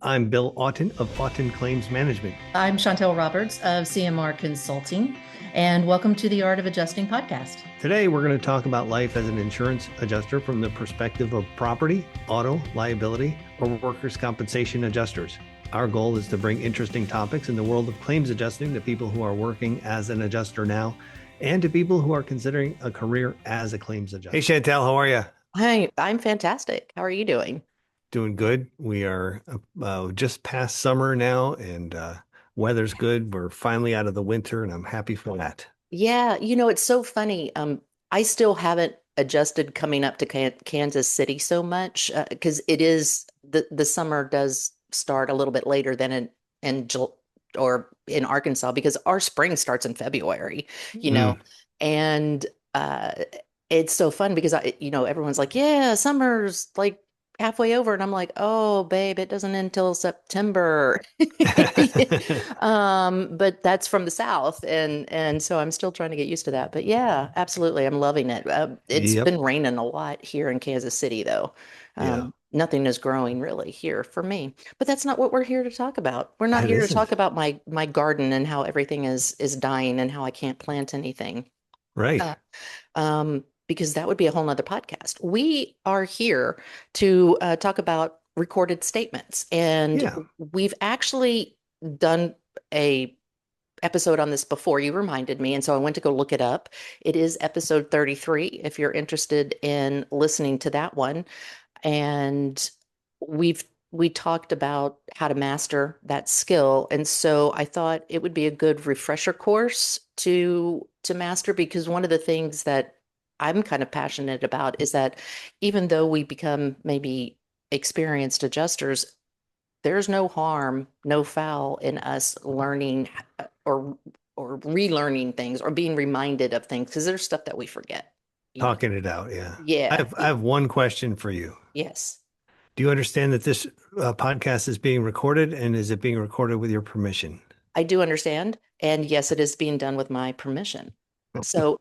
I'm Bill Auten of Auten Claims Management. I'm Chantal Roberts of CMR Consulting, and welcome to the Art of Adjusting podcast. Today, we're going to talk about life as an insurance adjuster from the perspective of property, auto, liability, or workers' compensation adjusters. Our goal is to bring interesting topics in the world of claims adjusting to people who are working as an adjuster now and to people who are considering a career as a claims adjuster. Hey, Chantal, how are you? Hi, I'm fantastic. How are you doing? Doing good. We are just past summer now, and weather's good. We're finally out of the winter, and I'm happy for that. Yeah, it's so funny. I still haven't adjusted coming up to Kansas City so much because it is the summer does start a little bit later than in or in Arkansas because our spring starts in February, you know, Mm. and uh, it's so fun because everyone's like, yeah, summer's like halfway over, and I'm like, oh, babe, it doesn't end until September. But that's from the South, and so I'm still trying to get used to that. But yeah, absolutely, I'm loving it. It's Yep. been raining a lot here in Kansas City, though. Yeah. Nothing is growing really here for me. But that's not what we're here to talk about. We're not It here to talk isn't. about my garden and how everything is dying and how I can't plant anything. Right. Uh, because that would be a whole nother podcast. We are here to talk about recorded statements, and Yeah. we've actually done a episode on this before. You reminded me, and so I went to go look it up. It is episode 33 if you're interested in listening to that one. And we talked about how to master that skill. And so I thought it would be a good refresher course to master because one of the things that I'm kind of passionate about is that even though we become maybe experienced adjusters, there's no harm, no foul in us learning or relearning things or being reminded of things because there's stuff that we forget, you know. Talking it out. Yeah. I Yeah. have, I have one question for you. Yes. Do you understand that this podcast is being recorded, and is it being recorded with your permission? I do understand. And yes, it is being done with my permission. So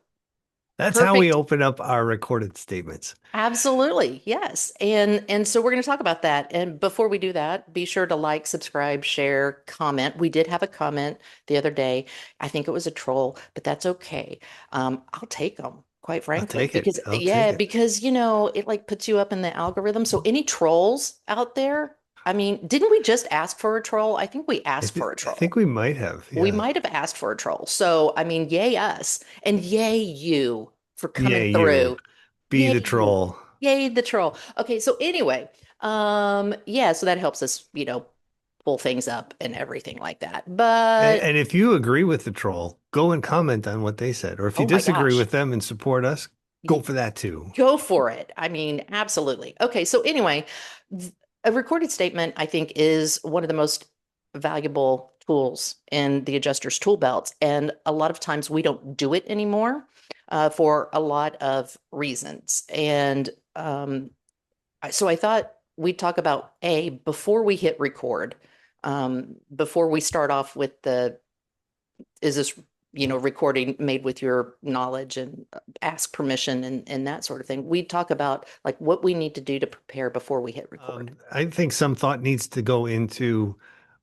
That's how we perfect. open up our recorded statements. Absolutely. Yes. And so we're going to talk about that. And before we do that, be sure to like, subscribe, share, comment. We did have a comment the other day. I think it was a troll, but that's okay. I'll take them, quite I'll frankly, take it. because I'll take yeah, it. because it like puts you up in the algorithm. So any trolls out there, I mean, didn't we just ask for a troll? I think we I, asked th for a I think troll. we might have. We Yeah. might have asked for a troll. So, I mean, yay us and yay you for coming Yay, you. through. Be Yay the you. troll. Yay the troll. Okay, so anyway, yeah, so that helps us, pull things up and everything like that. And, But and if you agree with the troll, go and comment on what they said. Or if you oh my disagree gosh, with them and support us, go y- for that too. go for it. I mean, absolutely. Okay, so anyway, a recorded statement, I think, is one of the most valuable tools in the adjuster's tool belt. And a lot of times we don't do it anymore for a lot of reasons. And so I thought we'd talk about before we hit record, before we start off with is this, recording made with your knowledge and ask permission and that sort of thing. We talk about like what we need to do to prepare before we hit record. I think some thought needs to go into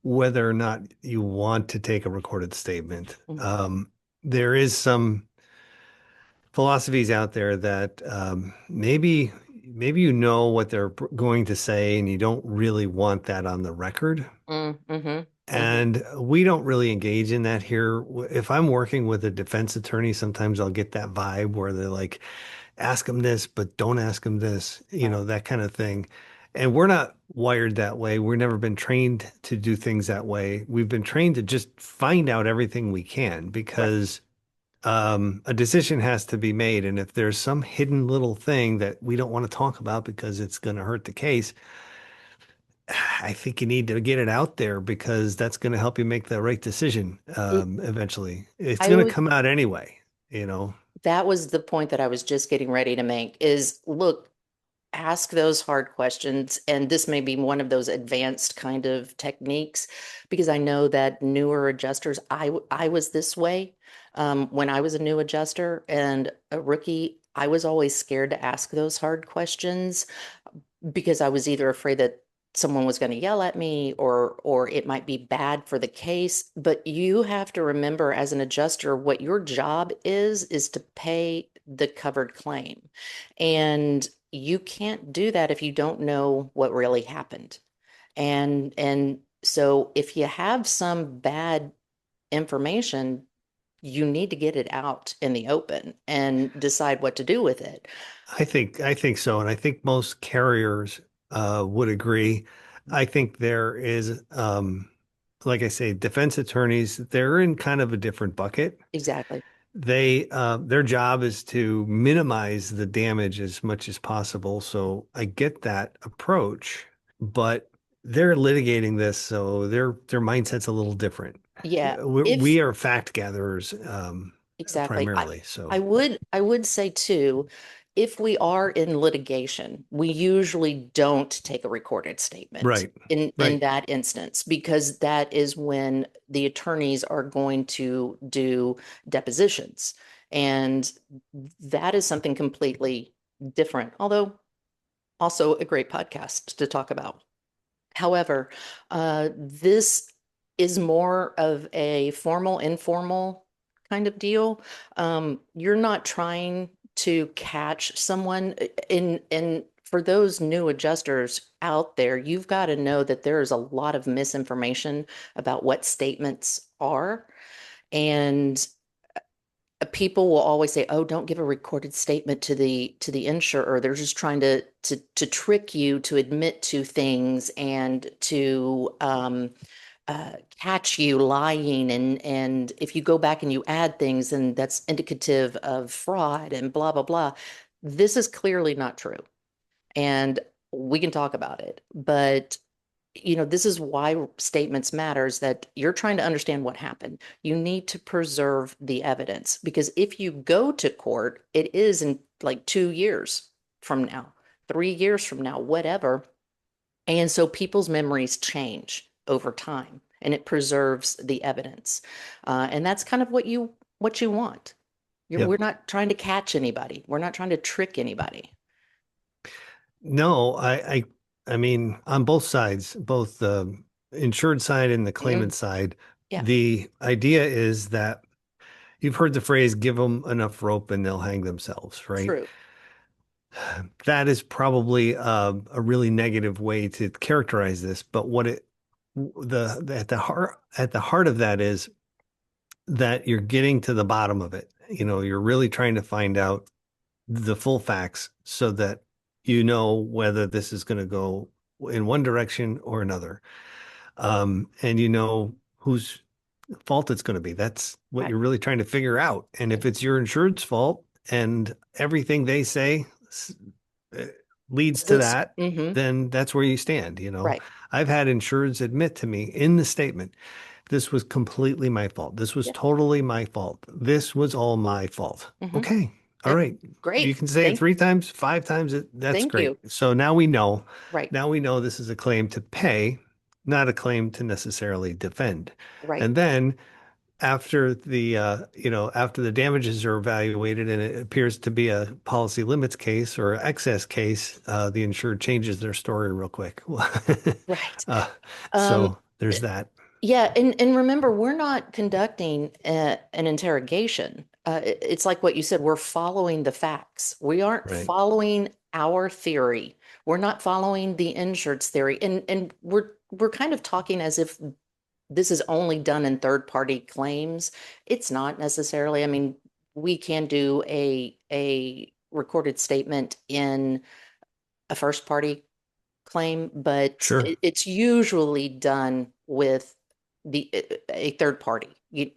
whether or not you want to take a recorded statement. Mhm. There is some philosophies out there that maybe you know what they're going to say and you don't really want that on the record. Mm-hmm. Mm-hmm. And we don't really engage in that here. If I'm working with a defense attorney, sometimes I'll get that vibe where they're like, ask them this, but don't ask them this, Right. that kind of thing. And we're not wired that way. We've never been trained to do things that way. We've been trained to just find out everything we can Right. because a decision has to be made. And if there's some hidden little thing that we don't want to talk about because it's going to hurt the case, I think you need to get it out there because that's going to help you make the right decision It, eventually. It's I going to always come out anyway, you know. That was the point that I was just getting ready to make is look, ask those hard questions. And this may be one of those advanced kind of techniques because I know that newer adjusters, I was this way when I was a new adjuster and a rookie. I was always scared to ask those hard questions because I was either afraid that someone was going to yell at me, or it might be bad for the case. But you have to remember, as an adjuster, what your job is to pay the covered claim. And you can't do that if you don't know what really happened. And so if you have some bad information, you need to get it out in the open and decide what to do with it. I think so, and I think most carriers would agree. I think there is, like I say, defense attorneys, they're in kind of a different bucket. Exactly. Their job is to minimize the damage as much as possible. So I get that approach, but they're litigating this, so their mindset's a little different. Yeah. We If are fact gatherers, Exactly. primarily. I So would say too, if we are in litigation, we usually don't take a recorded statement right, in right. that instance, because that is when the attorneys are going to do depositions. And that is something completely different, although also a great podcast to talk about. However, this is more of a formal, informal kind of deal. You're not trying to catch someone in for those new adjusters out there, you've got to know that there is a lot of misinformation about what statements are. And people will always say, "Oh, don't give a recorded statement to the insurer. They're just trying to trick you to admit to things and to catch you lying. And if you go back and you add things, then that's indicative of fraud and blah blah blah." This is clearly not true, and we can talk about it, but this is why statements matters, that you're trying to understand what happened. You need to preserve the evidence, because if you go to court, it is in like 2 years from now, 3 years from now, whatever. And so people's memories change over time, and it preserves the evidence. And that's kind of what you want. We're Yep. not trying to catch anybody. We're not trying to trick anybody. No, I mean, on both sides, both the insured side and the claimant Mm, side, yeah, the idea is that you've heard the phrase, give them enough rope and they'll hang themselves, right? true. That is probably a really negative way to characterize this, but what it at the heart of that is that you're getting to the bottom of it. You're really trying to find out the full facts so that you know whether this is going to go in one direction or another. And you know whose fault it's going to be. That's what Right. you're really trying to figure out. And if it's your insured's fault and everything they say uh, leads to This, that, hmm then that's where you stand. right. I've had insureds admit to me in the statement, this was completely my fault. This was Yeah. totally my fault. This was all my fault. hmm Okay. All right. You Great. can say it Thank, 3 times, 5 times. That's thank great. you. So now we know. Right. Now we know this is a claim to pay, not a claim to necessarily defend. Right. And then after the damages are evaluated and it appears to be a policy limits case or excess case, the insured changes their story real quick. Right. uh, Um, so there's that. yeah, and remember, we're not conducting an interrogation. It's like what you said, we're following the facts. We aren't Right. following our theory. We're not following the insured's theory. And we're kind of talking as if this is only done in third party claims. It's not necessarily. I mean, we can do a recorded statement in a first party claim, but Sure. it's usually done with the a third party.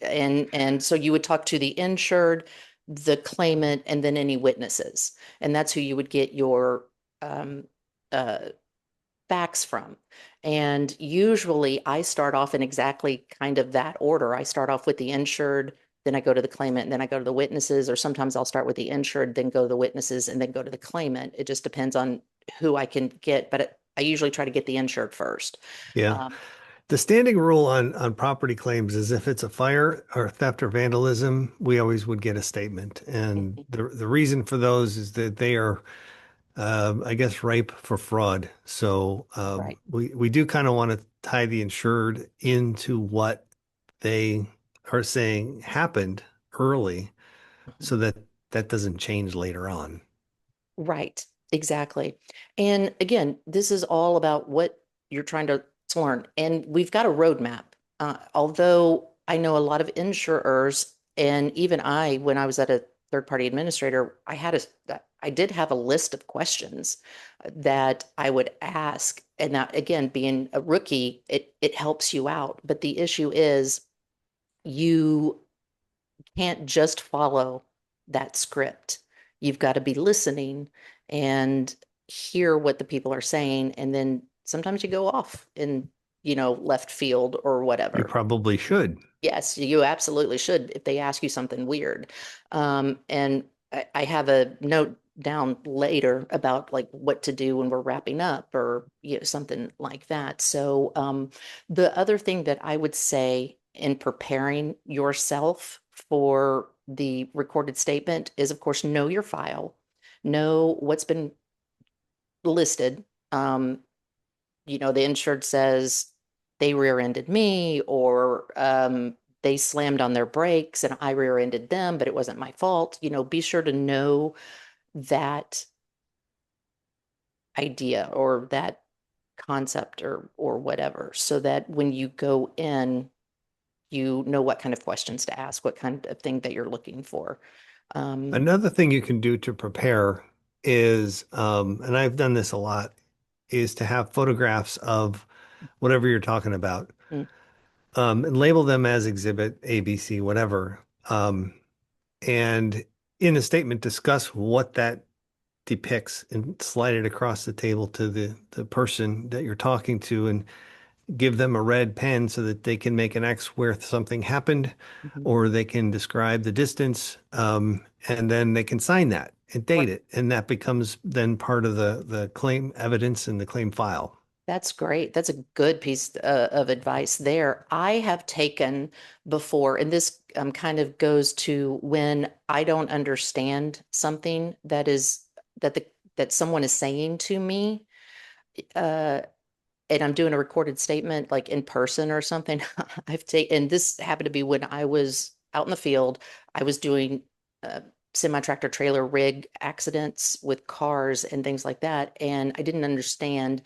And so you would talk to the insured, the claimant, and then any witnesses, and that's who you would get your um, uh, facts from. And usually, I start off in exactly kind of that order. I start off with the insured. Then I go to the claimant, and then I go to the witnesses, or sometimes I'll start with the insured, then go to the witnesses, and then go to the claimant. It just depends on who I can get, but I usually try to get the insured first. Yeah. Um, The standing rule on property claims is if it's a fire or theft or vandalism, we always would get a statement. And mhm, the reason for those is that they are I guess, ripe for fraud. So Right. we do kind of want to tie the insured into what they are saying happened early Mhm. so that that doesn't change later on. Right, exactly. And again, this is all about what you're trying to learn. And we've got a roadmap. Although I know a lot of insurers, and even I, when I was at a third party administrator, I did have a list of questions that I would ask. And that, again, being a rookie, it helps you out. But the issue is you can't just follow that script. You've got to be listening and hear what the people are saying. And then sometimes you go off in, left field or You whatever. probably should. Yes, you absolutely should if they ask you something weird. And I have a note down later about like what to do when we're wrapping up or something like that. So the other thing that I would say in preparing yourself for the recorded statement is, of course, know your file, know what's been listed. Um, the insured says they rear-ended me or they slammed on their brakes and I rear-ended them, but it wasn't my fault. Be sure to know that idea or that concept or whatever, so that when you go in, you know what kind of questions to ask, what kind of thing that you're looking for. Um, Another thing you can do to prepare is, and I've done this a lot, is to have photographs of whatever you're talking about, mm, and label them as exhibit A, B, C, whatever. And in the statement, discuss what that depicts and slide it across the table to the person that you're talking to and give them a red pen so that they can make an X where something happened, mhm. or they can describe the distance, and then they can sign that and date it, and that becomes then part of the claim evidence in the claim file. That's great. That's a good piece of advice there. I have taken before, and this kind of goes to when I don't understand something that the that someone is saying to me, uh, and I'm doing a recorded statement like in person or something. I've taken, and this happened to be when I was out in the field. I was doing semi-tractor trailer rig accidents with cars and things like that, and I didn't understand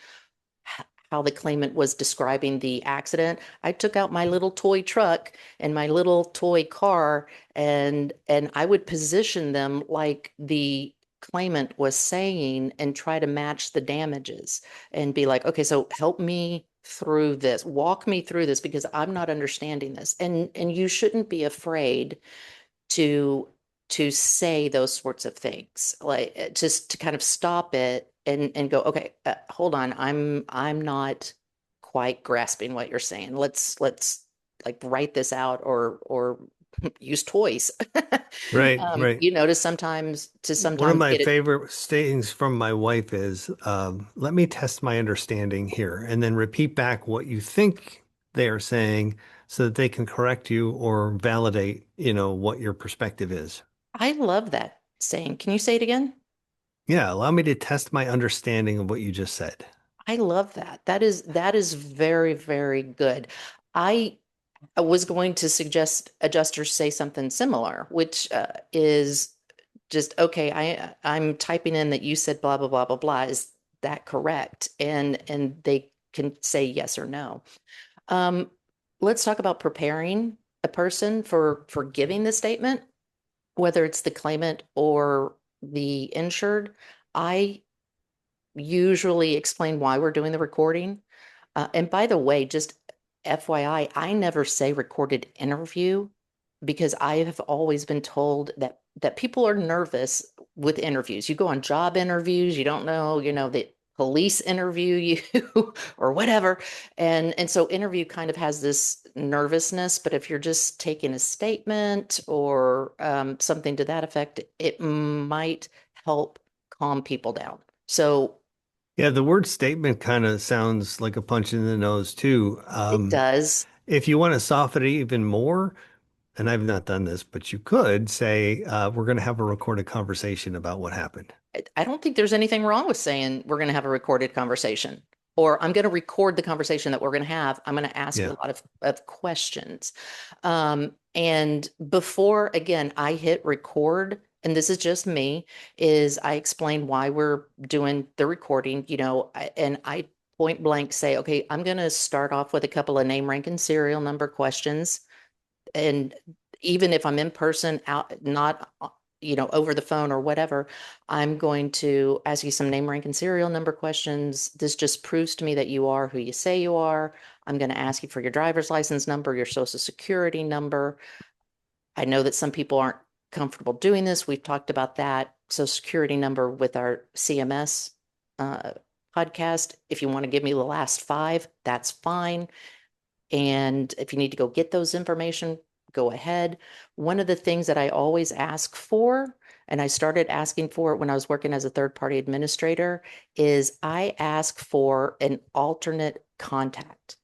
how the claimant was describing the accident. I took out my little toy truck and my little toy car and I would position them like the claimant was saying and try to match the damages and be like, okay, so help me through this, walk me through this because I'm not understanding this. And you shouldn't be afraid to say those sorts of things, like just to kind of stop it and go, okay, hold on, I'm not quite grasping what you're saying. Let's like write this out or use toys. Right, right. To One of sometimes my get it. favorite sayings from my wife is, let me test my understanding here, and then repeat back what you think they are saying so that they can correct you or validate, what your perspective is. I love that saying. Can you say it again? Yeah, allow me to test my understanding of what you just said. I love that. That is very, very good. I was going to suggest adjusters say something similar, which is just okay. I'm typing in that you said blah blah blah blah blah. Is that correct? And they can say yes or no. Um, let's talk about preparing a person for giving the statement, whether it's the claimant or the insured. I usually explain why we're doing the recording. And by the way, just FYI, I never say recorded interview because I have always been told that people are nervous with interviews. You go on job interviews, you don't know, the police interview you or whatever. And so interview kind of has this nervousness, but if you're just taking a statement or something to that effect, it might help calm people down. So Yeah, the word statement kind of sounds like a punch in the nose too. it does. If you want to soften it even more, and I've not done this, but you could say, we're going to have a recorded conversation about what happened. I don't think there's anything wrong with saying we're going to have a recorded conversation, or I'm going to record the conversation that we're going to have. I'm going to ask you Yeah. a lot of questions. And before, again, I hit record, and this is just me, is I explain why we're doing the recording, and I point blank say, okay, I'm going to start off with a couple of name, rank, and serial number questions. And even if I'm in person, out, not, over the phone or whatever, I'm going to ask you some name, rank, and serial number questions. This just proves to me that you are who you say you are. I'm going to ask you for your driver's license number, your social security number. I know that some people aren't comfortable doing this. We've talked about that. Social security number with our CMS uh, podcast. If you want to give me the last five, that's fine. And if you need to go get those information, go ahead. One of the things that I always ask for, and I started asking for it when I was working as a third party administrator, is I ask for an alternate contact.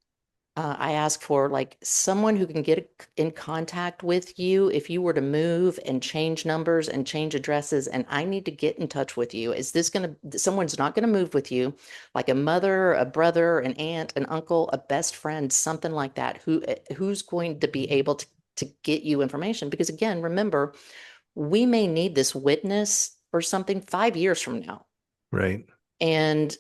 I ask for like someone who can get in contact with you if you were to move and change numbers and change addresses, and I need to get in touch with you. Is this going to, someone's not going to move with you, like a mother, a brother, an aunt, an uncle, a best friend, something like that, who's going to be able to get you information? Because again, remember, we may need this witness or something 5 years from now. Right. And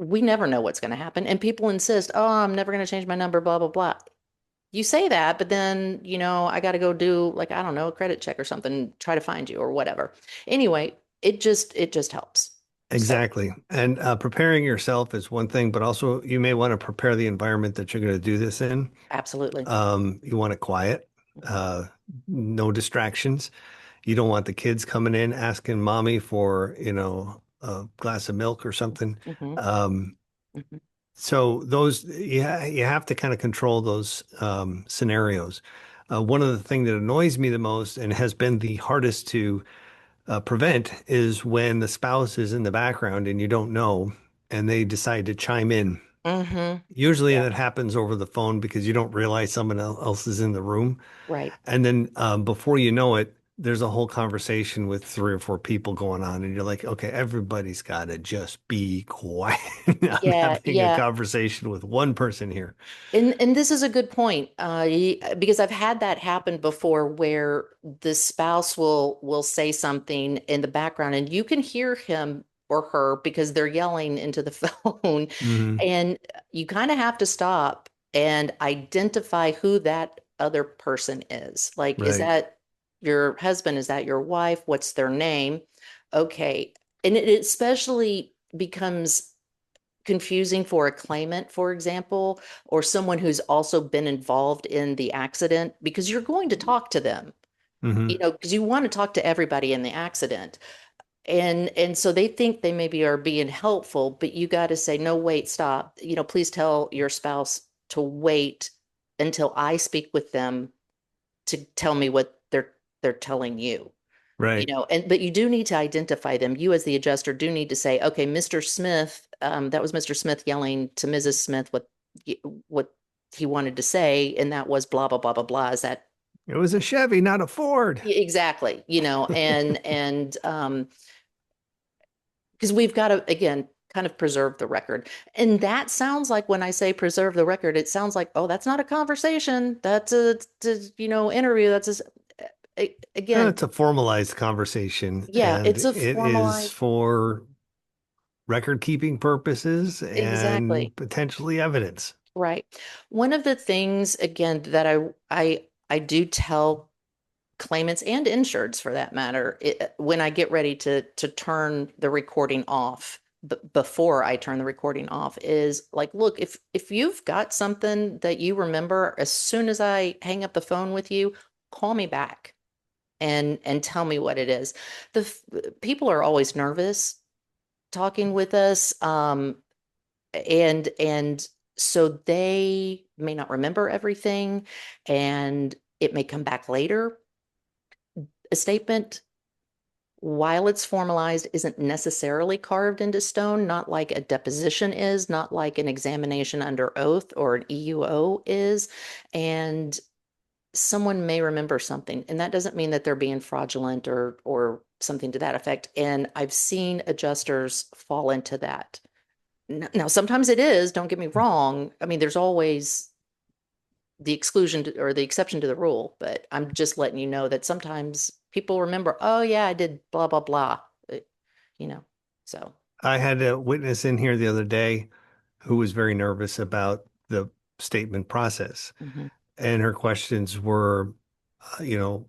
we never know what's going to happen. And people insist, oh, I'm never going to change my number, blah, blah, blah. You say that, but then, I got to go do like, I don't know, a credit check or something, try to find you or whatever. Anyway, it just helps. So Exactly. And preparing yourself is one thing, but also you may want to prepare the environment that you're going to do this in. absolutely. You want it quiet, uh, no distractions. You don't want the kids coming in asking mommy for, a glass of milk or something. Hmm. Um, Hmm. so those, yeah, you have to kind of control those scenarios. One of the things that annoys me the most and has been the hardest to prevent is when the spouse is in the background and you don't know, and they decide to chime in. Hmm. Usually Yeah, that happens over the phone because you don't realize someone else is in the room. right. And then before you know it, there's a whole conversation with three or four people going on, and you're like, okay, everybody's got to just be quiet. I'm Yeah, having a yeah. conversation with one person here. And this is a good point, because I've had that happen before where the spouse will say something in the background and you can hear him or her because they're yelling into the phone, Hmm. and you kind of have to stop and identify who that other person is. Like, is Right. that your husband? Is that your wife? What's their name? Okay. And it especially becomes confusing for a claimant, for example, or someone who's also been involved in the accident, because you're going to talk to them, Hmm. because you want to talk to everybody in the accident. And so they think they maybe are being helpful, but you got to say, no, wait, stop. Please tell your spouse to wait until I speak with them to tell me what they're telling you. Right. And but you do need to identify them. You as the adjuster do need to say, okay, Mr. Smith, that was Mr. Smith yelling to Mrs. Smith what he wanted to say, and that was blah blah blah blah blah. Is that It was a Chevy, not a Ford. exactly? And because we've got to again kind of preserve the record. And that sounds like when I say preserve the record, it sounds like, oh, that's not a conversation. That's a interview. Again, It's a formalized conversation, yeah, and it's a it is formalized, for record keeping purposes exactly. and potentially evidence. Right. One of the things, again, that I do tell claimants and insureds for that matter, when I get ready to turn the recording off, before I turn the recording off, is like, look, if you've got something that you remember, as soon as I hang up the phone with you, call me back and tell me what it is. People are always nervous talking with us. And so they may not remember everything, and it may come back later. A statement, while it's formalized, isn't necessarily carved into stone, not like a deposition is, not like an examination under oath or an EUO is. And someone may remember something, and that doesn't mean that they're being fraudulent or something to that effect. And I've seen adjusters fall into that. Now, sometimes it is, don't get me wrong. I mean, there's always the exclusion or the exception to the rule, but I'm just letting you know that sometimes people remember, oh yeah, I did blah blah blah, you know. So, I had a witness in here the other day who was very nervous about the statement process. mhm. And her questions were, you know,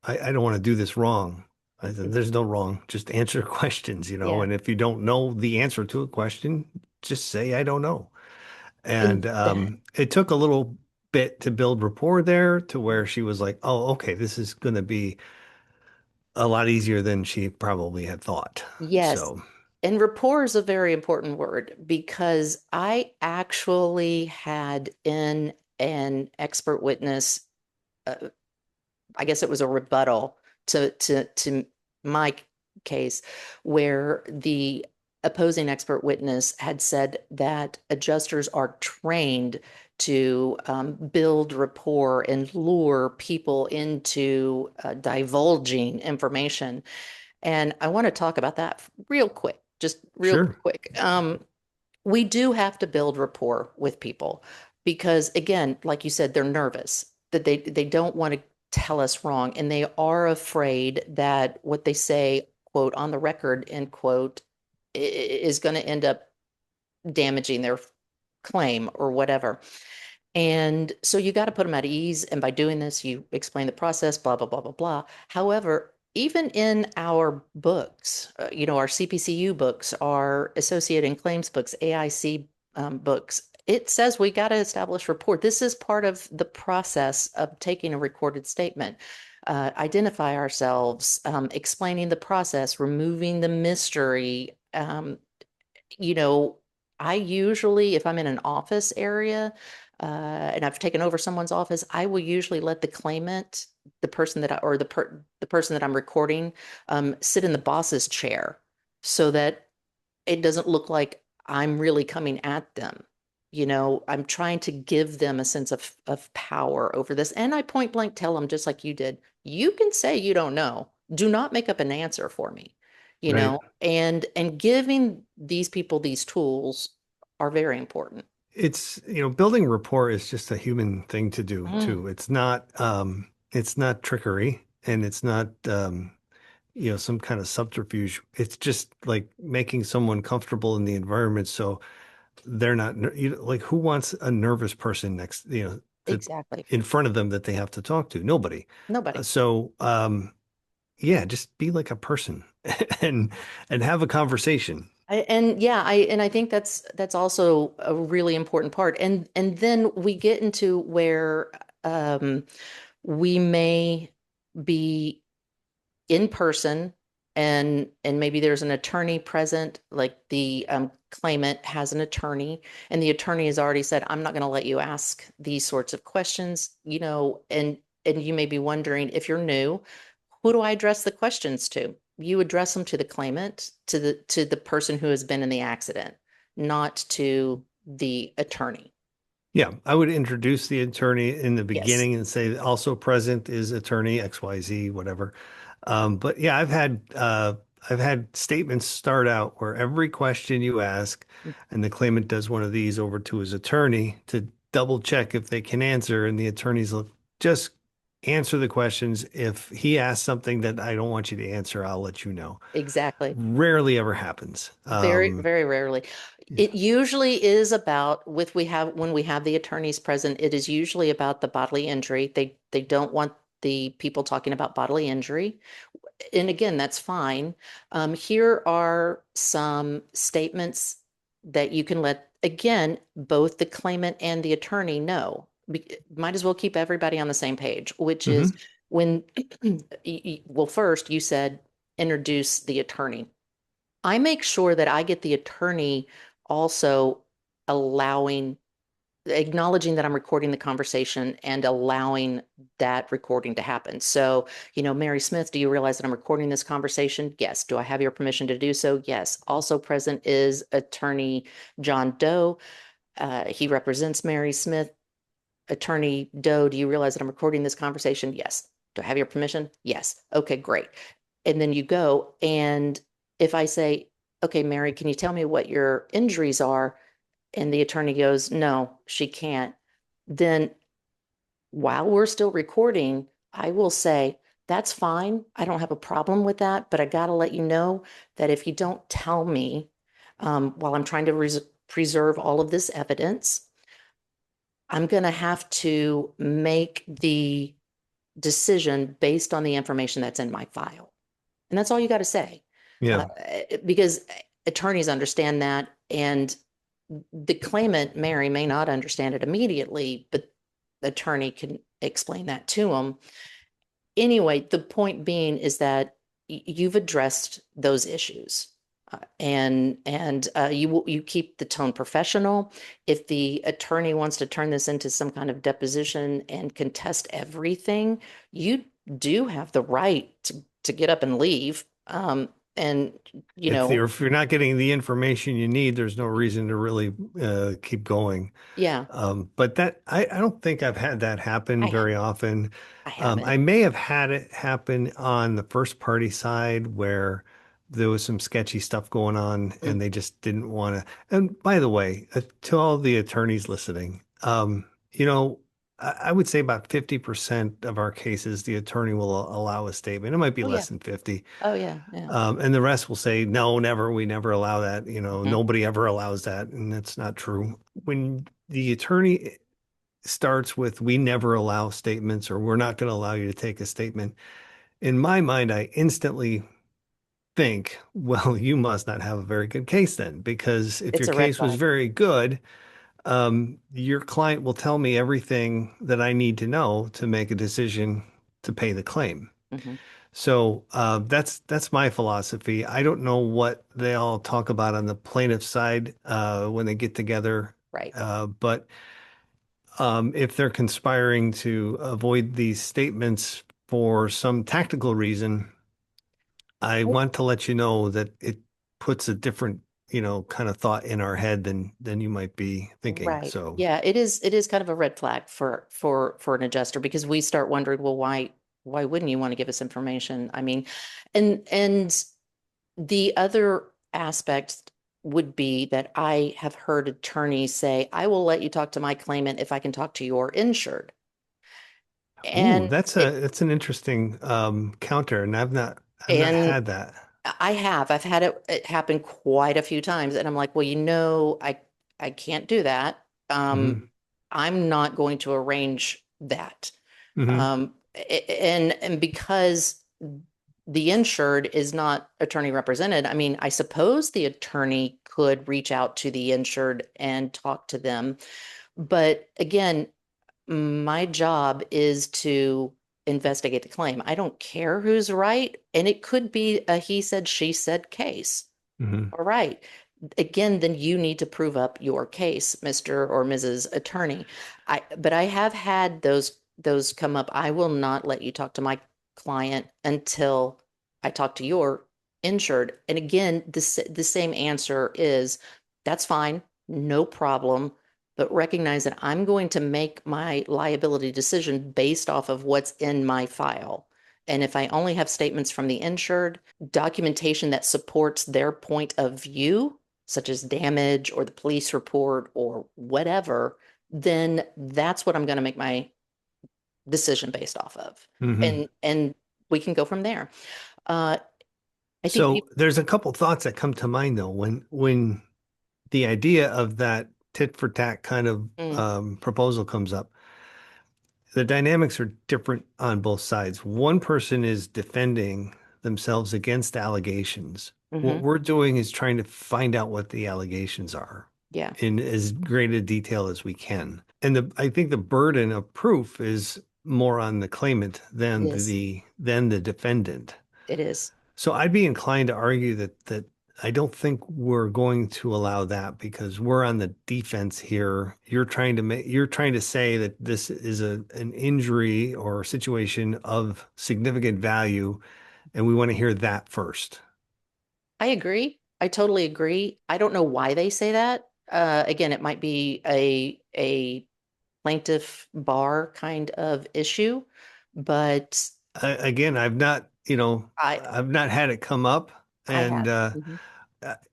I don't want to do this wrong. I said, there's no wrong. Just answer questions, Yeah. and if you don't know the answer to a question, just say, I don't know. And And that, it took a little bit to build rapport there to where she was like, oh, okay, this is going to be a lot easier than she probably had thought. yes. So, And rapport is a very important word because I actually had in an expert witness, uh, I guess it was a rebuttal to my case, where the opposing expert witness had said that adjusters are trained to build rapport and lure people into divulging information. And I want to talk about that real quick, just real sure. quick. We do have to build rapport with people because, again, like you said, they're nervous that they don't want to tell us wrong, and they are afraid that what they say, quote, on the record, end quote, is going to end up damaging their claim or whatever. And so you got to put them at ease. And by doing this, you explain the process, blah, blah, blah, blah, blah. However, even in our books, our CPCU books, our associate and claims books, AIC books, it says we got to establish rapport. This is part of the process of taking a recorded statement. Identify ourselves, explaining the process, removing the mystery. You know, I usually, if I'm in an office area, and I've taken over someone's office, I will usually let the claimant, the person that I, or the person that I'm recording, sit in the boss's chair so that it doesn't look like I'm really coming at them. I'm trying to give them a sense of power over this. And I point blank tell them, just like you did, you can say you don't know. Do not make up an answer for me, Right. and giving these people these tools are very important. It's, building rapport is just a human thing to do Mm, too. It's not trickery and it's not, some kind of subterfuge. It's just like making someone comfortable in the environment so they're not, like who wants a nervous person next, to exactly. in front of them that they have to talk to? Nobody. Nobody. So, yeah, just be like a person and have a conversation. And I think that's also a really important part. And then we get into where um, we may be in person and maybe there's an attorney present, like the claimant has an attorney, and the attorney has already said, I'm not going to let you ask these sorts of questions, and you may be wondering, if you're new, who do I address the questions to? You address them to the claimant, to the person who has been in the accident, not to the attorney. Yeah, I would introduce the attorney in the Yes. beginning and say also present is attorney XYZ, whatever. But yeah, I've had statements start out where every question you ask, and the claimant does one of these over to his attorney to double check if they can answer, and the attorney's look, just answer the questions. If he asks something that I don't want you to answer, I'll let you know. Exactly. Rarely ever happens. Very, very rarely. Yeah. It usually is about with we have when we have the attorneys present, it is usually about the bodily injury. They don't want the people talking about bodily injury. And again, that's fine. Here are some statements that you can let, again, both the claimant and the attorney know. Might as well keep everybody on the same page, which is Hmm. when, well, first you said introduce the attorney. I make sure that I get the attorney also allowing, acknowledging that I'm recording the conversation and allowing that recording to happen. So, Mary Smith, do you realize that I'm recording this conversation? Yes. Do I have your permission to do so? Yes. Also present is attorney John Doe. He represents Mary Smith. Attorney Doe, do you realize that I'm recording this conversation? Yes. Do I have your permission? Yes. Okay, great. And then you go, and if I say, okay, Mary, can you tell me what your injuries are? And the attorney goes, no, she can't. Then while we're still recording, I will say, that's fine. I don't have a problem with that, but I got to let you know that if you don't tell me while I'm trying to preserve all of this evidence, I'm going to have to make the decision based on the information that's in my file. And that's all you got to say. Yeah. Because attorneys understand that. And the claimant, Mary, may not understand it immediately, but the attorney can explain that to them. Anyway, the point being is that you've addressed those issues. You keep the tone professional. If the attorney wants to turn this into some kind of deposition and contest everything, you do have the right to get up and leave. And you know, If you're not getting the information you need, there's no reason to really keep going. yeah, But I don't think I've had that happen I very often. I haven't. I may have had it happen on the first party side where there was some sketchy stuff going on Mm, and they just didn't want to. And by the way, to all the attorneys listening, I would say about 50% of our cases, the attorney will allow a statement. It might be oh yeah, less than 50. oh yeah, yeah. And the rest will say, no, never, we never allow that. Mhm. Nobody ever allows that. And that's not true. When the attorney starts with, we never allow statements, or we're not going to allow you to take a statement, in my mind, I instantly think, well, you must not have a very good case then, because if It's your a red case was flag. very good, your client will tell me everything that I need to know to make a decision to pay the claim. Hmm. So that's my philosophy. I don't know what they all talk about on the plaintiff side when they get together, Right. but if they're conspiring to avoid these statements for some tactical reason, I want to let you know that it puts a different, kind of thought in our head than you might be thinking. Right. So, Yeah, it is kind of a red flag for an adjuster because we start wondering, well, why wouldn't you want to give us information? I mean, and the other aspect would be that I have heard attorneys say, I will let you talk to my claimant if I can talk to your insured. ooh, And that's an interesting counter, and I've not and had that. I've had it happen quite a few times, and I'm like, well, I can't do that. Hmm. I'm not going to arrange that. Hmm. And because the insured is not attorney represented, I mean, I suppose the attorney could reach out to the insured and talk to them. But again, my job is to investigate the claim. I don't care who's right. And it could be a he said, she said case. Hmm. All right. Again, then you need to prove up your case, Mr. or Mrs. Attorney. But I have had those come up. I will not let you talk to my client until I talk to your insured. And again, the same answer is that's fine, no problem. But recognize that I'm going to make my liability decision based off of what's in my file. And if I only have statements from the insured, documentation that supports their point of view, such as damage or the police report or whatever, then that's what I'm going to make my decision based off of. Hmm. And we can go from there. Uh, I think So people, there's a couple thoughts that come to mind though when the idea of that tit for tat kind of mm, proposal comes up. The dynamics are different on both sides. One person is defending themselves against allegations. What mhm, we're doing is trying to find out what the allegations are yeah, in as great a detail as we can. And I think the burden of proof is more on the claimant it than is. the defendant. It is. So I'd be inclined to argue that I don't think we're going to allow that because we're on the defense here. You're trying to say that this is an injury or situation of significant value, and we want to hear that first. I agree. I totally agree. I don't know why they say that. Again, it might be a plaintiff bar kind of issue, but Again, I I've not had it come up, I and have. Mhm.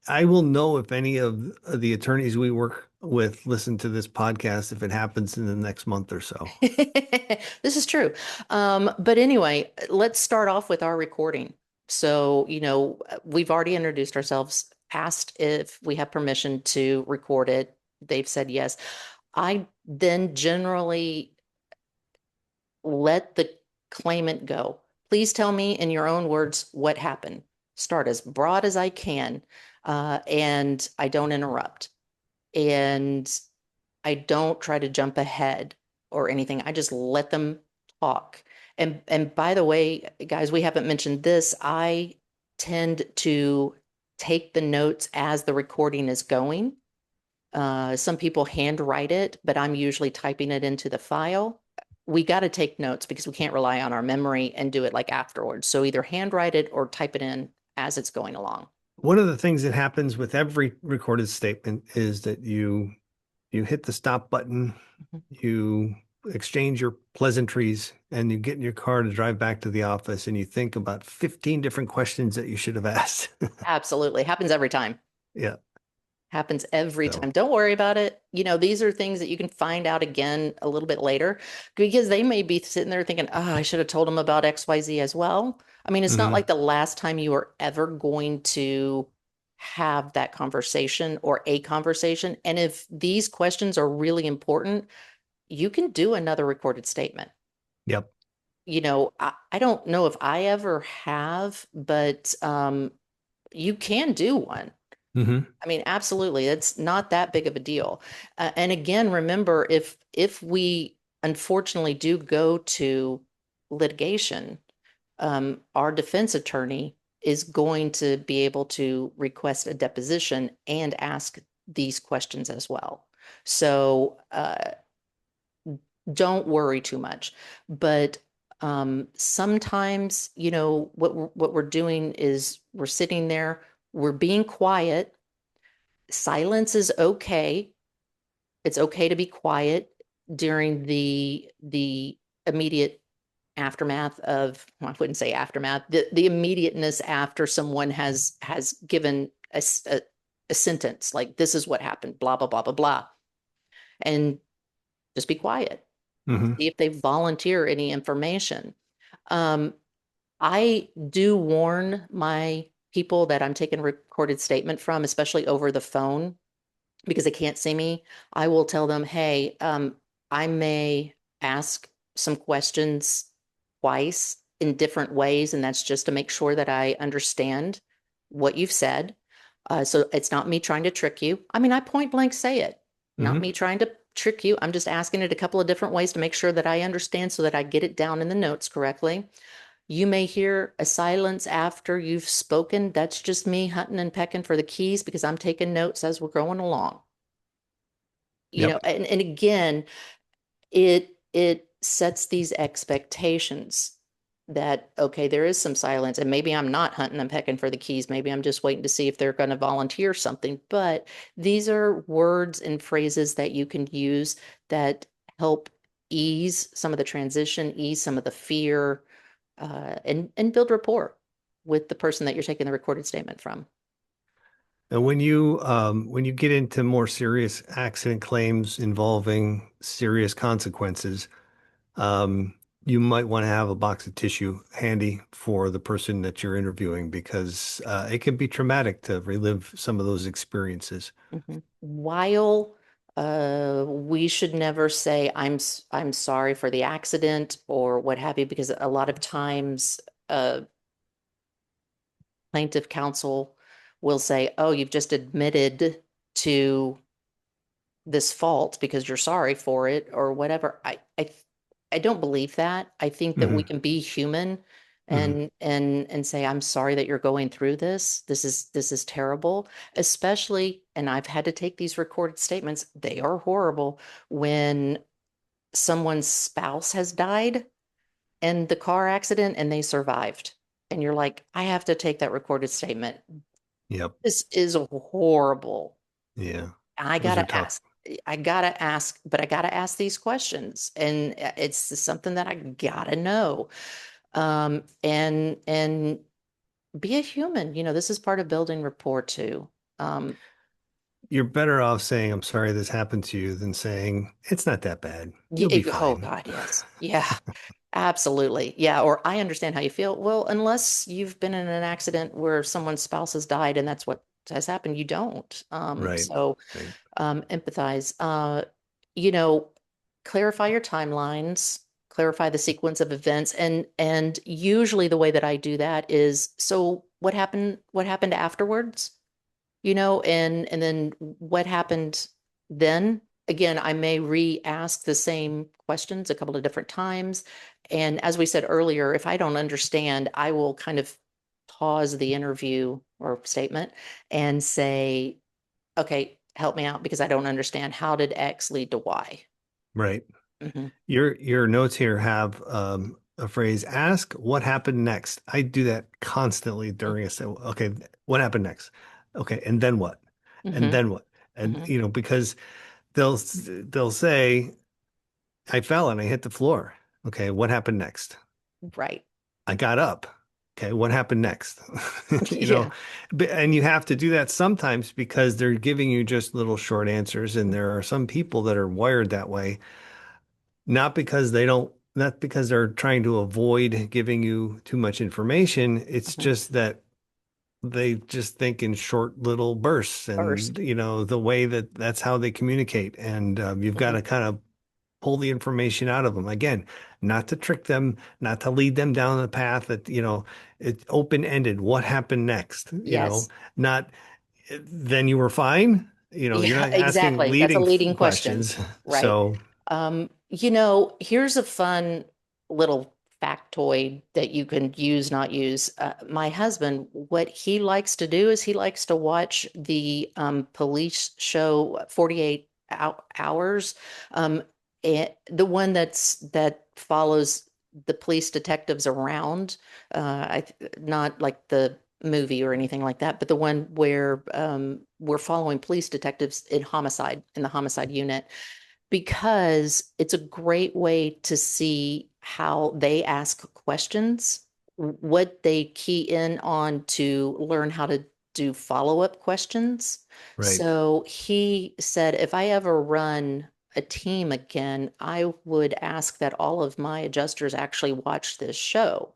I will know if any of the attorneys we work with listen to this podcast if it happens in the next month or so. This is true. But anyway, let's start off with our recording. So, we've already introduced ourselves, asked if we have permission to record it. They've said yes. I then generally let the claimant go. Please tell me in your own words what happened. Start as broad as I can, and I don't interrupt. And I don't try to jump ahead or anything. I just let them talk. And by the way, guys, we haven't mentioned this. I tend to take the notes as the recording is going. Some people handwrite it, but I'm usually typing it into the file. We got to take notes because we can't rely on our memory and do it like afterwards. So either handwrite it or type it in as it's going along. One of the things that happens with every recorded statement is that you hit the stop button, Mhm. you exchange your pleasantries, and you get in your car to drive back to the office, and you think about 15 different questions that you should have asked. Absolutely. Happens every time. Yeah. Happens every So, time. Don't worry about it. These are things that you can find out again a little bit later because they may be sitting there thinking, oh, I should have told them about XYZ as well. I mean, it's not mhm. like the last time you are ever going to have that conversation or a conversation. And if these questions are really important, you can do another recorded statement. Yep. I don't know if I ever have, but you can do one. Hmm. I mean, absolutely. It's not that big of a deal. And again, remember, if we unfortunately do go to litigation, our defense attorney is going to be able to request a deposition and ask these questions as well. So don't worry too much. But sometimes, what we're doing is we're sitting there, we're being quiet. Silence is okay. It's okay to be quiet during the immediate aftermath of, well, I wouldn't say aftermath, the immediateness after someone has given a sentence like this is what happened, blah blah blah blah blah, and just be quiet. Hmm. See if they volunteer any information. Um, I do warn my people that I'm taking a recorded statement from, especially over the phone because they can't see me. I will tell them, hey, I may ask some questions twice in different ways, and that's just to make sure that I understand what you've said. So it's not me trying to trick you. I mean, I point blank say it, not me Hmm. trying to trick you. I'm just asking it a couple of different ways to make sure that I understand so that I get it down in the notes correctly. You may hear a silence after you've spoken. That's just me hunting and pecking for the keys because I'm taking notes as we're going along. Yep. And again, it sets these expectations that, okay, there is some silence, and maybe I'm not hunting and pecking for the keys. Maybe I'm just waiting to see if they're going to volunteer something. But these are words and phrases that you can use that help ease some of the transition, ease some of the fear, and build rapport with the person that you're taking the recorded statement from. And when you get into more serious accident claims involving serious consequences, um, you might want to have a box of tissue handy for the person that you're interviewing because it can be traumatic to relive some of those experiences. Mhm. While we should never say I'm sorry for the accident or what have you, because a lot of times plaintiff counsel will say, "Oh, you've just admitted to this fault because you're sorry for it or whatever." I don't believe that. I think that we Hmm. can be human Hmm. and say, I'm sorry that you're going through this. This is terrible. Especially, and I've had to take these recorded statements, they are horrible when someone's spouse has died in the car accident and they survived. And you're like, I have to take that recorded statement. Yep. This is horrible. Yeah. I Those are gotta tough. ask. I gotta ask, but I gotta ask these questions, and it's something that I gotta know. And be a human. This is part of building rapport too. Um, You're better off saying, I'm sorry this happened to you than saying, it's not that bad. You'll be oh fine. God, yes. Yeah, absolutely. Yeah. Or I understand how you feel. Well, unless you've been in an accident where someone's spouse has died and that's what has happened, you don't. Right. So Right. empathize. You know, clarify your timelines, clarify the sequence of events, and usually the way that I do that is, so what happened afterwards? And then what happened then? Again, I may re-ask the same questions a couple of different times. And as we said earlier, if I don't understand, I will kind of pause the interview or statement and say, okay, help me out because I don't understand. How did X lead to Y? Right. Hmm. Your notes here have a phrase, ask what happened next. I do that constantly during a say, okay, what happened next? Okay, and then what? And Hmm. then what? And Hmm. because they'll say, I fell and I hit the floor. Okay, what happened next? Right. I got up. Okay, what happened next? You know, Yeah. and you have to do that sometimes because they're giving you just little short answers, and there are some people that are wired that way, not because they're trying to avoid giving you too much information. It's Mhm. just that they just think in short little bursts, and First. the way that that's how they communicate, and you've got Hmm. to kind of pull the information out of them. Again, not to trick them, not to lead them down the path that, it's open-ended. What happened next? Yes. Not then you were fine. You're Yeah, not asking exactly. That's a leading leading question. questions. Right. So, Here's a fun little factoid that you can use, not use. My husband, what he likes to do is he likes to watch the police show 48 Hours, the one that follows the police detectives around. Not like the movie or anything like that, but the one where we're following police detectives in the homicide unit, because it's a great way to see how they ask questions, what they key in on to learn how to do follow-up questions. right. So he said, if I ever run a team again, I would ask that all of my adjusters actually watch this show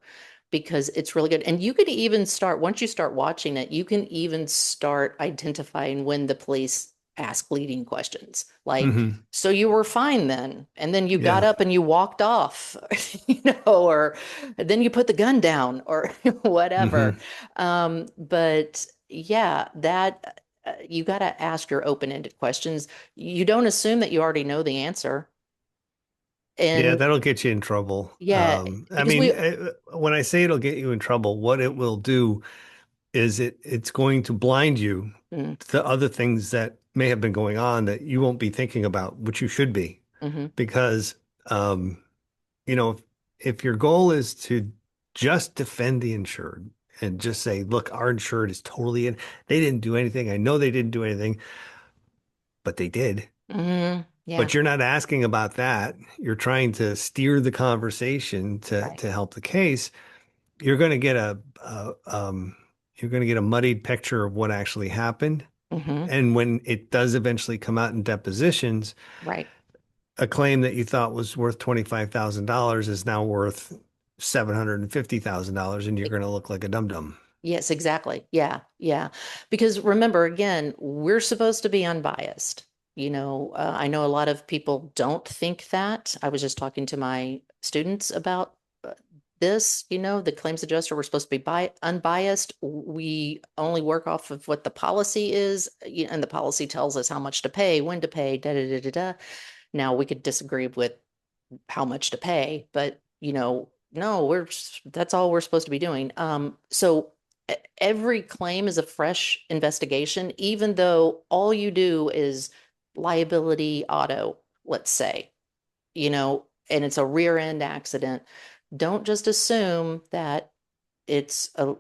because it's really good. And you could even start, once you start watching it, you can even start identifying when the police ask leading questions. Like, Hmm. so you were fine then, and then you got Yeah. up and you walked off, or then you put the gun down, or whatever. Hmm. But yeah, that you got to ask your open-ended questions. You don't assume that you already know the answer. Yeah, And that'll get you in trouble. yeah, I because mean, we, when I say it'll get you in trouble, what it will do is it's going to blind you mm, to other things that may have been going on that you won't be thinking about, which you should be. mhm, Because um, if your goal is to just defend the insured and just say, look, our insured is totally in, they didn't do anything. I know they didn't do anything, but they did. yeah, But you're not asking about that. You're trying to steer the conversation to right. help the case. You're going to get you're going to get a muddied picture of what actually happened. Hmm. And when it does eventually come out in depositions, Right. a claim that you thought was worth $25,000 is now worth $750,000, and you're going to look like a dum-dum. Yes, exactly. Yeah, yeah. Because remember, again, we're supposed to be unbiased. I know a lot of people don't think that. I was just talking to my students about this. The claims adjuster, we're supposed to be unbiased. We only work off of what the policy is, and the policy tells us how much to pay, when to pay, da da da da da. Now we could disagree with how much to pay, but no, that's all we're supposed to be doing. So every claim is a fresh investigation, even though all you do is liability auto, let's say, and it's a rear end accident. Don't just assume that it's a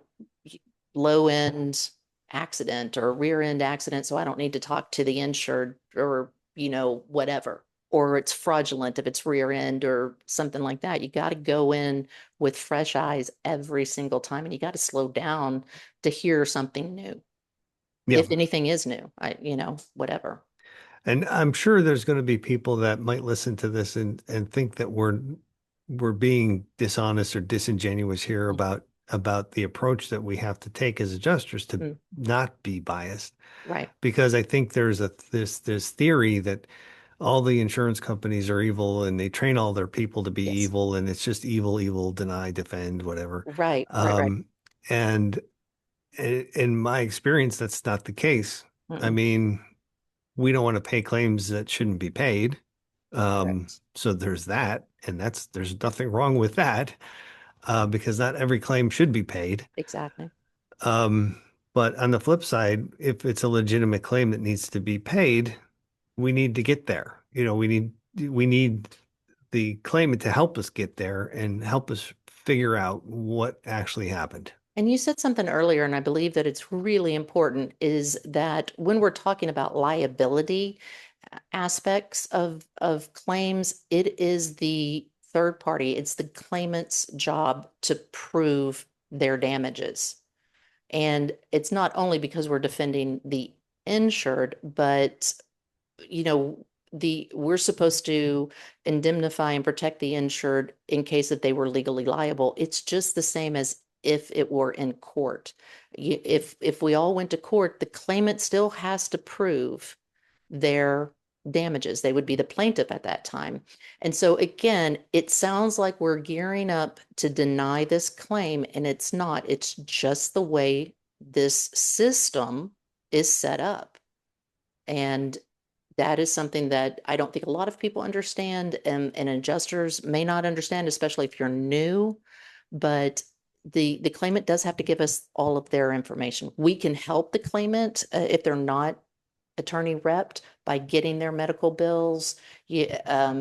low end accident or rear end accident, so I don't need to talk to the insured or whatever, or it's fraudulent if it's rear end or something like that. You got to go in with fresh eyes every single time, and you got to slow down to hear something new. Yeah. If anything is new, whatever. And I'm sure there's going to be people that might listen to this and think that we're being dishonest or disingenuous here about the approach that we have to take as adjusters to Mm, not be biased. right. Because I think there's this theory that all the insurance companies are evil and they train all their people to be Yes. evil, and it's just evil, evil, deny, defend, whatever. Right. Right. Right. Um, and in my experience, that's not the case. I Mm-mm. mean, we don't want to pay claims that shouldn't be paid. Correct. So there's that, and there's nothing wrong with that, because not every claim should be paid. Exactly. Um, but on the flip side, if it's a legitimate claim that needs to be paid, we need to get there. We need the claimant to help us get there and help us figure out what actually happened. And you said something earlier, and I believe that it's really important, is that when we're talking about liability aspects of claims, it is the third party, it's the claimant's job to prove their damages. And it's not only because we're defending the insured, but you know, we're supposed to indemnify and protect the insured in case that they were legally liable. It's just the same as if it were in court. If we all went to court, the claimant still has to prove their damages. They would be the plaintiff at that time. And so again, it sounds like we're gearing up to deny this claim, and it's not. It's just the way this system is set up. And that is something that I don't think a lot of people understand, and adjusters may not understand, especially if you're new. But the claimant does have to give us all of their information. We can help the claimant if they're not attorney repped by getting their medical bills, yeah,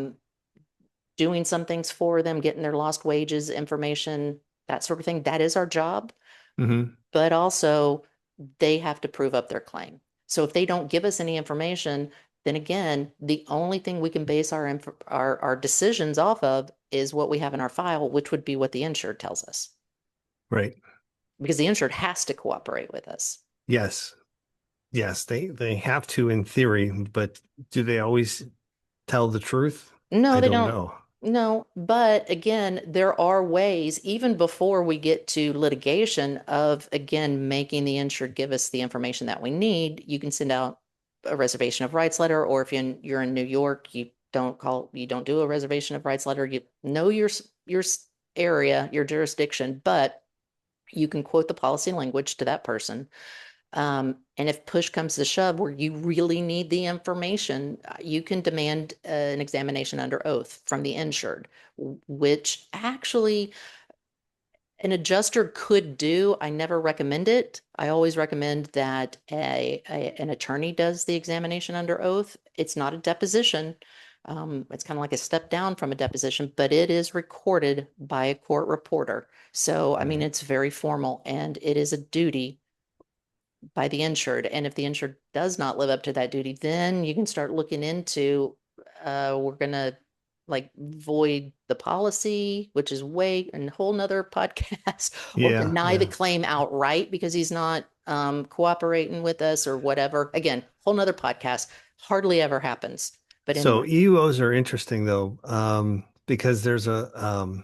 doing some things for them, getting their lost wages information, that sort of thing. That is our job, Hmm. but also they have to prove up their claim. So if they don't give us any information, then again, the only thing we can base our decisions off of is what we have in our file, which would be what the insured tells us, Right. because the insured has to cooperate with us. Yes. Yes, they have to in theory, but do they always tell the truth? No, I they don't don't. know. No, but again, there are ways, even before we get to litigation, of again making the insured give us the information that we need. You can send out a reservation of rights letter, or if you're in New York, you don't do a reservation of rights letter. You know your area, your jurisdiction, but you can quote the policy language to that person. And if push comes to shove where you really need the information, you can demand an examination under oath from the insured, which actually an adjuster could do. I never recommend it. I always recommend that an attorney does the examination under oath. It's not a deposition. It's kind of like a step down from a deposition, but it is recorded by a court reporter. So, I mean, Right. it's very formal, and it is a duty by the insured. And if the insured does not live up to that duty, then you can start looking into, we're gonna like void the policy, which is way a whole nother podcast, or Yeah, deny the yeah. claim outright because he's not cooperating with us or whatever. Again, whole nother podcast. Hardly ever happens. But So anyway, EUOs are interesting though, because there's a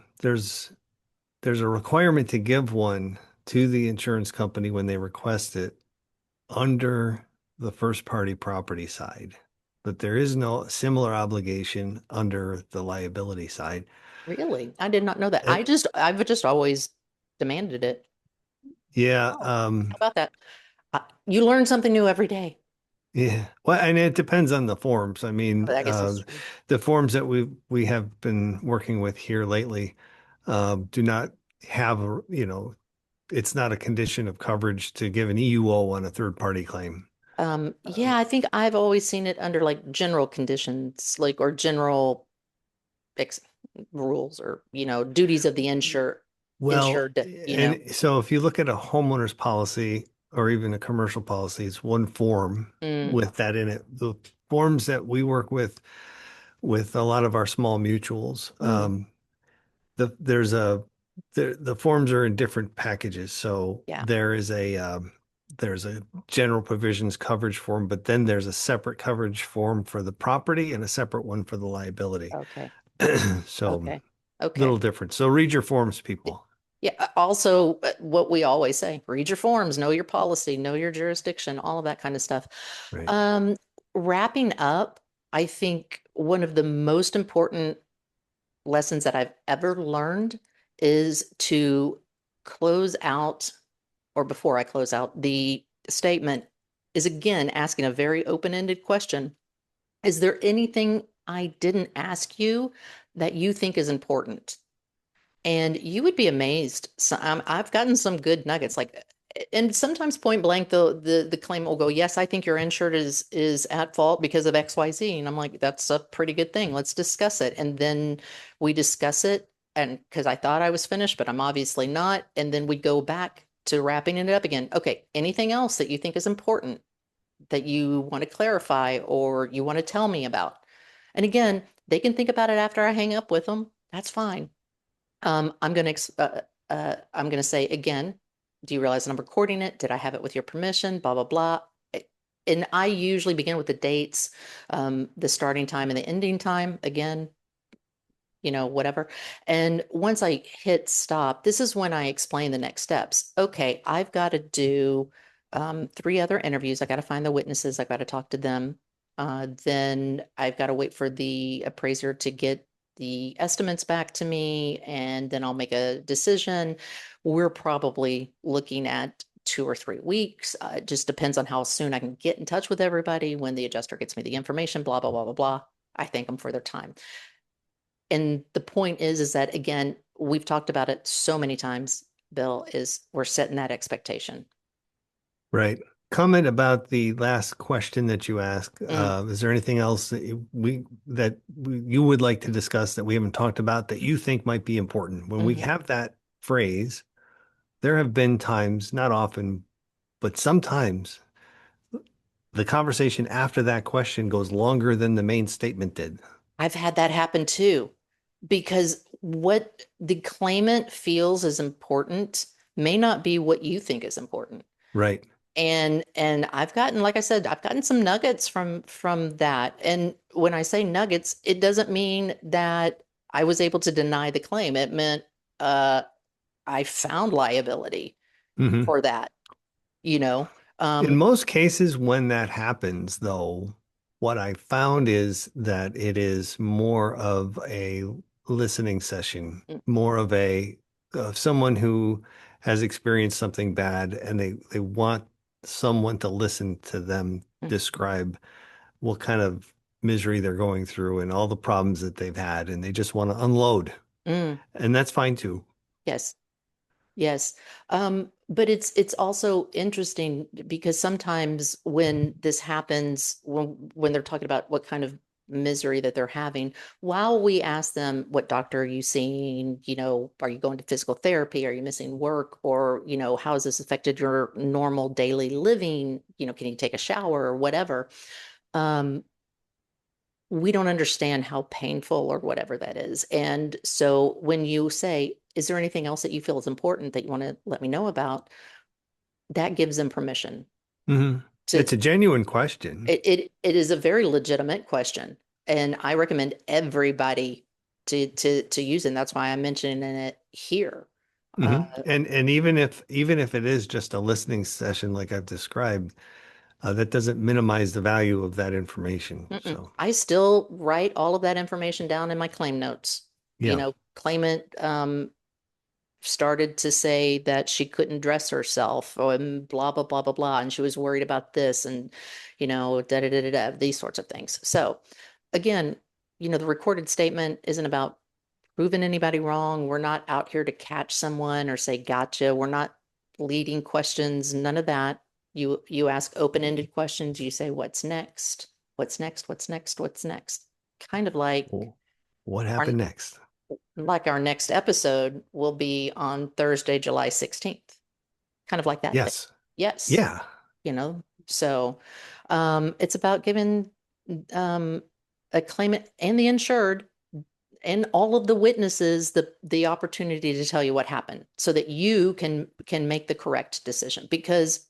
requirement to give one to the insurance company when they request it under the first party property side, but there is no similar obligation under the liability side. really, I did not know that. And I've just always demanded it. yeah, Oh, how about that? You learn something new every day. yeah. Well, and it depends on the forms. I mean, Oh, I guess that's true. the forms that we have been working with here lately do not have it's not a condition of coverage to give an EUO on a third party claim. Yeah, I think I've always seen it under like general conditions, like or general ex rules or duties of the Well, insured. and so if you look at a homeowner's policy, or even a commercial policy, it's one form Mm, with that in it. The forms that we work with a lot of our small mutuals, mm, there's the forms are in different packages. So yeah. there's a general provisions coverage form, but then there's a separate coverage form for the property and a separate one for the liability. Okay. So Okay. Okay. little different. So read your forms, people. Yeah. Also, what we always say, read your forms, know your policy, know your jurisdiction, all of that kind of stuff. Right. Um, Wrapping up, I think one of the most important lessons that I've ever learned is to close out, or before I close out, the statement is again asking a very open-ended question. Is there anything I didn't ask you that you think is important? And you would be amazed. So, I've gotten some good nuggets, like, and sometimes point blank, the claimant will go, "Yes, I think your insured is at fault because of XYZ." And I'm like, "That's a pretty good thing. Let's discuss it." And then we discuss it, and because I thought I was finished, but I'm obviously not. And then we go back to wrapping it up again. Okay, anything else that you think is important that you want to clarify or you want to tell me about? And again, they can think about it after I hang up with them. That's fine. I'm gonna say again, do you realize that I'm recording it? Did I have it with your permission? Blah, blah, blah. And I usually begin with the dates, the starting time and the ending time. Again, whatever. And once I hit stop, this is when I explain the next steps. Okay, I've got to do three other interviews. I got to find the witnesses. I got to talk to them. Then I've got to wait for the appraiser to get the estimates back to me, and then I'll make a decision. We're probably looking at 2 or 3 weeks. It just depends on how soon I can get in touch with everybody, when the adjuster gets me the information, blah, blah, blah, blah, blah. I thank them for their time. And the point is that again, we've talked about it so many times, Bill, is we're setting that expectation. Right. Comment about the last question that you asked. Mm, Is there anything else you would like to discuss that we haven't talked about that you think might be important? When we mhm. have that phrase, there have been times, not often, but sometimes the conversation after that question goes longer than the main statement did. I've had that happen too, because what the claimant feels is important may not be what you think is important. Right. And I've gotten, like I said, I've gotten some nuggets from that. And when I say nuggets, it doesn't mean that I was able to deny the claim. It meant uh I found liability Hmm. for that, you know. In Um, most cases, when that happens, though, what I found is that it is more of a listening session, mm, more of someone who has experienced something bad and they want someone to listen to them mm, describe what kind of misery they're going through and all the problems that they've had, and they just want to unload. mm, And that's fine too. yes, yes. But it's also interesting because sometimes when this happens, when they're talking about what kind of misery that they're having, while we ask them, what doctor are you seeing? Are you going to physical therapy? Are you missing work? Or, how has this affected your normal daily living? Can you take a shower or whatever? Um, we don't understand how painful or whatever that is. And so when you say, is there anything else that you feel is important that you want to let me know about? That gives them permission Hmm. to It's a genuine question. it is a very legitimate question. And I recommend everybody to use it. And that's why I'm mentioning it here. Hmm. Uh, And even if it is just a listening session like I've described, that doesn't minimize the value of that information. mm-mm. So I still write all of that information down in my claim notes. yeah. Claimant started to say that she couldn't dress herself and blah blah blah blah blah, and she was worried about this, and da da da da da, these sorts of things. So again, the recorded statement isn't about proving anybody wrong. We're not out here to catch someone or say gotcha. We're not leading questions, none of that. You ask open-ended questions. You say, what's next? What's next? What's next? What's next? Kind of Well, what our happened next? our next episode will be on Thursday, July 16th. Kind of like that. Yes. Yes. Yeah. So it's about giving um, a claimant and the insured and all of the witnesses the opportunity to tell you what happened so that you can make the correct decision. Because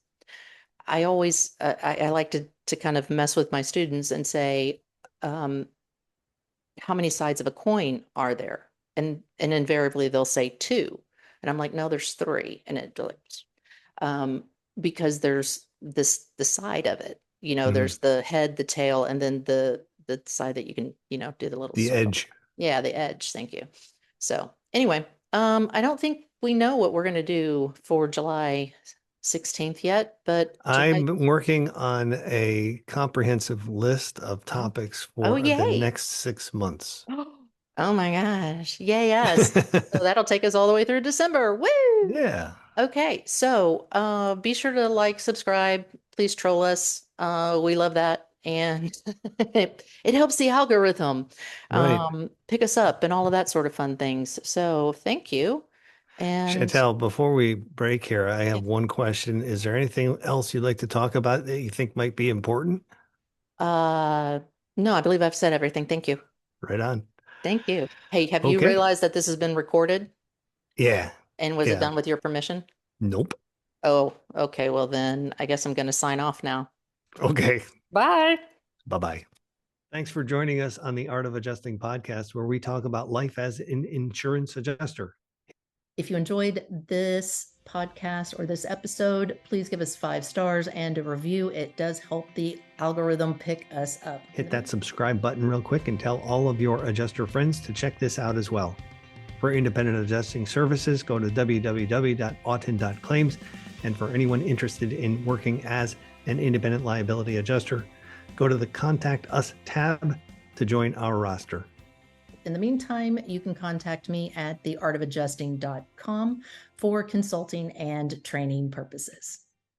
I always I like to kind of mess with my students and say, how many sides of a coin are there? And invariably they'll say two. And I'm like, no, there's three. And it like, um, because there's the side of it. Mhm. There's the head, the tail, and then the side that you can, do the little The circle. edge. Yeah, the edge. Thank you. So anyway, I don't think we know what we're gonna do for July 16th yet, but July. I'm working on a comprehensive list of Oh, topics oh, for the yay. next 6 months. Oh my gosh. Yay, yes. So that'll take us all the way through December. Woo! Yeah, Okay, so be sure to like, subscribe, please troll us. We love that. And it helps the algorithm right. pick us up and all of that sort of fun things. So thank you. And Chantal, before we break here, I yeah, have one question. Is there anything else you'd like to talk about that you think might be important? uh no, I believe I've said everything. Thank you. Right on. Thank you. Hey, have you Okay. realized that this has been recorded? Yeah. And was it Yeah. done with your permission? Nope. Oh, okay. Well, then I guess I'm going to sign off now. Okay. Bye. Bye-bye. Thanks for joining us on the Art of Adjusting podcast, where we talk about life as an insurance adjuster. If you enjoyed this podcast or this episode, please give us 5 stars and a review. It does help the algorithm pick us up. Hit that subscribe button real quick and tell all of your adjuster friends to check this out as well. For independent adjusting services, go to www.auten.claims. And for anyone interested in working as an independent liability adjuster, go to the Contact Us tab to join our roster. In the meantime, you can contact me at theartofadjusting.com for consulting and training purposes.